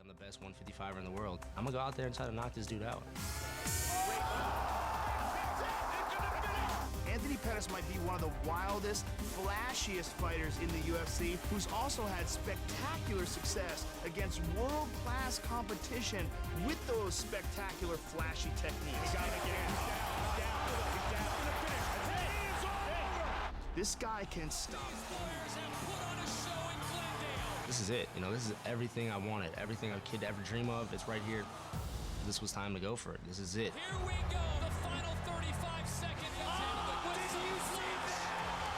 I'm the best 155er in the world. I'm gonna go out there and try to knock this dude out. Anthony Pettis might be one of the wildest, flashiest fighters in the UFC, who's also had spectacular success against world-class competition with those spectacular, flashy techniques. This guy can stop. This is it. You know, this is everything I wanted, everything a kid ever dream of. It's right here. This was time to go for it. This is it. Here we go. The final 35 seconds. Did you see that?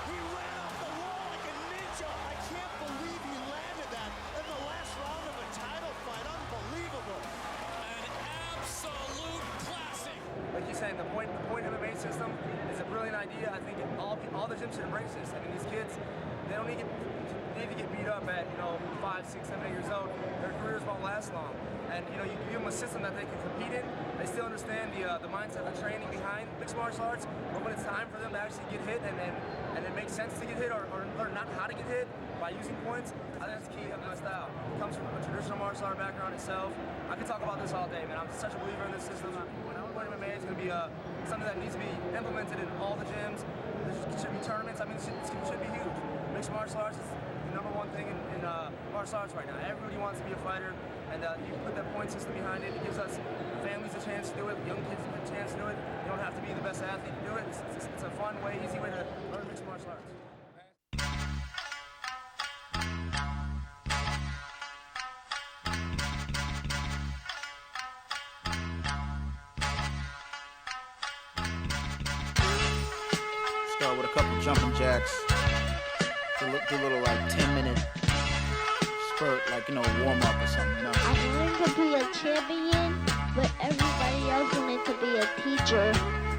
He ran off the wall like a ninja. I can't believe he landed that in the last round of a title fight. Unbelievable. An absolute classic. Like you're saying, the point MMA system is a brilliant idea. I think all the gyms should embrace this. I mean, these kids, they don't need to get beat up at 5, 6, 7, 8 years old. Their careers won't last long. And you give them a system that they can compete in. They still understand the mindset, the training behind mixed martial arts. But when it's time for them to actually get hit, and it makes sense to get hit or learn not how to get hit by using points, I think that's key of my style. It comes from a traditional martial art background itself. I could talk about this all day, man. I'm such a believer in this system. When I'm playing MMA, it's going to be something that needs to be implemented in all the gyms. There should be tournaments. I mean, it should be huge. Mixed martial arts is the #1 thing in martial arts right now. Everybody wants to be a fighter, and you put that point system behind it. It gives us families a chance to do it, young kids a chance to do it. You don't have to be the best athlete to do it. It's a fun way, easy way to learn mixed martial arts. Start with a couple jumping jacks. Do a little like 10-minute spurt, like warm up or something. I wanted to be a champion, but everybody else wanted to be a teacher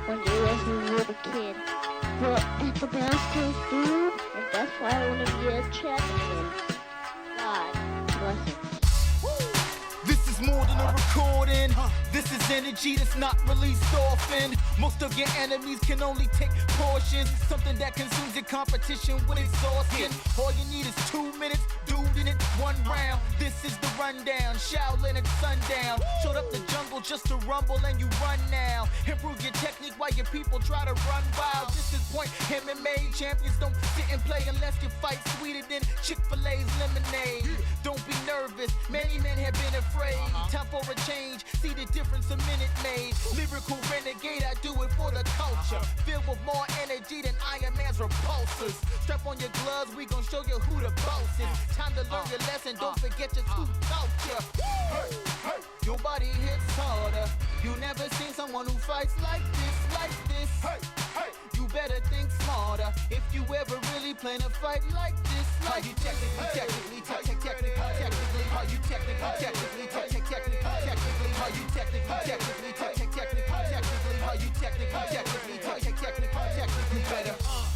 when they was a little kid. But at the best came through, and that's why I want to be a champion. God bless it. This is more than a recording. This is energy that's not released often. Most of your enemies can only take portions. Something that consumes your competition with exhaustion. All you need is 2 minutes, dude, in it, 1 round. This is the rundown, Shaolin at sundown. Showed up the jungle just to rumble and you run now. Improve your technique while your people try to run wild. This is point MMA champions don't sit and play unless you fight sweeter than Chick-fil-A's lemonade. Don't be nervous, many men have been afraid. Time for a change, see the difference a minute made. Lyrical renegade, I do it for the culture. Filled with more energy than Iron Man's repulsors. Strap on your gloves, we gon' show you who the boss is. Time to learn your lesson, don't forget your true culture. Hey, your body hits harder. You never seen someone who fights like this, like this. You better think smarter if you ever really plan to fight like this. Like you technically, how you technically, how you technically, how you you better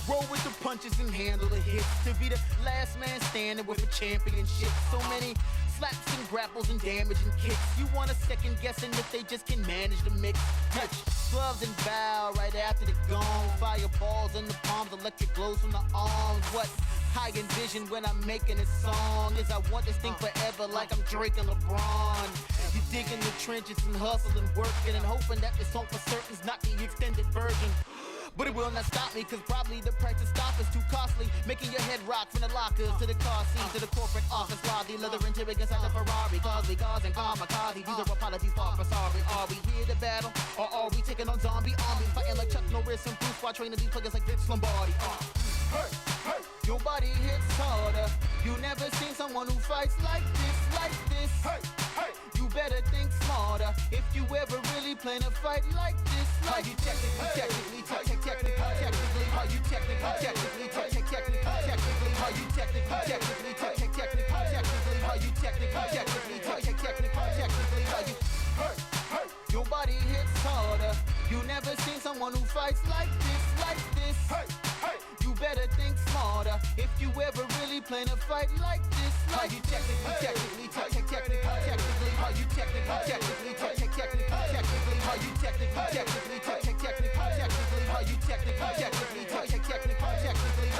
roll with the punches and handle the hits to be the last man standing with a championship. So many slaps and grapples and damaging kicks. You want a second guessing if they just can manage the mix. Touch gloves and bow right after the gong. Fireballs in the palms, electric glows from the arms. What I envision when I'm making a song is I want this thing forever like I'm Drake and LeBron. You dig in the trenches and hustling, working and hoping that this song for certain is not the extended version. But it will not stop me, cause probably the price to stop is too costly. Making your head rock from the lockers to the car seat to the corporate office lobby. Leather interior inside the Ferrari. Cause we causing kamikaze. These are apologies for sorry. Are we here to battle? Or are we taking on zombie armies? Fighting like Chuck Norris and Bruce while training these players like Vince Lombardi. Your body hits harder. You never seen someone who fights like this, like this. You better think smarter if you ever really plan to fight like this. Like you technically, how you technically, how you technically, how you your body hits harder. You never seen someone who fights like this, like this. You better think smarter if you ever really plan to fight like this. How you technically, how you technically, how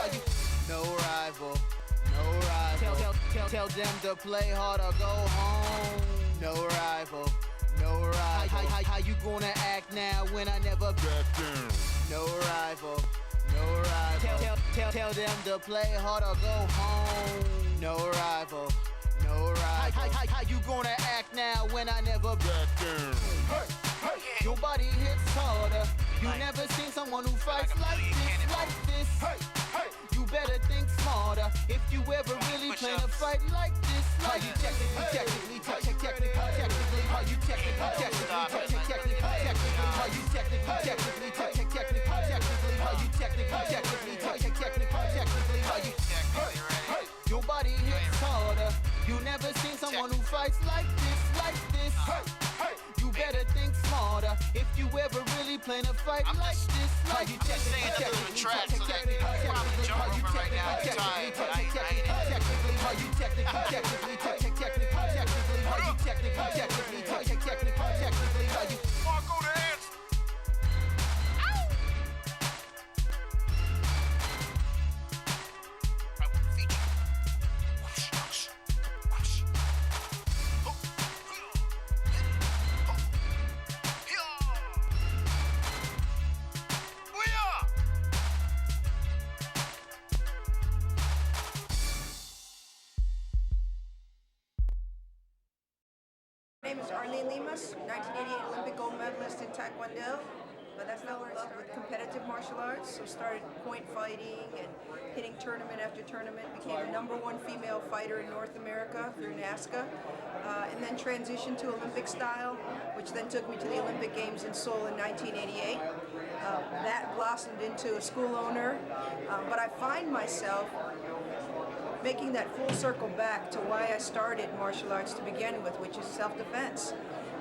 you no rival, no rival. Tell them to play hard or go home. no rival, no rival. How you gonna act now when I never back down? No rival, no rival. Tell them to play hard or go home. No rival, no rival. How you gonna act now when I never back down? Your body hits harder. You never seen someone who fights like this. You better think smarter if you ever really plan to fight like this. How you technically, how you technically, how you technically, how you your body hits harder. You never seen someone who fights like this. You better think smarter if you ever really plan to fight like this. How you technically, track so that probably jumping right now. Tired, but I ain't how you technically, how you technically, how you Marco the answer. I will feature. My name is Arlene Limas, 1988 Olympic gold medalist in Taekwondo, but that's not where I started with competitive martial arts. So started point fighting and hitting tournament after tournament, became the #1 female fighter in North America through NASCA, and then transitioned to Olympic style, which then took me to the Olympic Games in Seoul in 1988. That blossomed into a school owner, but I find myself making that full circle back to why I started martial arts to begin with, which is self-defense.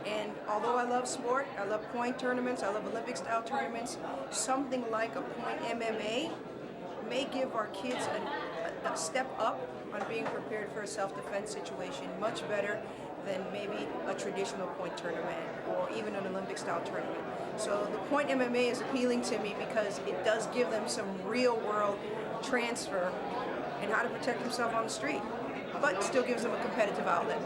And although I love sport, I love point tournaments, I love Olympic style tournaments, something like a point MMA may give our kids a step up on being prepared for a self-defense situation, much better than maybe a traditional point tournament or even an Olympic style tournament. So the point MMA is appealing to me because it does give them some real world transfer and how to protect himself on the street, but still gives them a competitive outlet.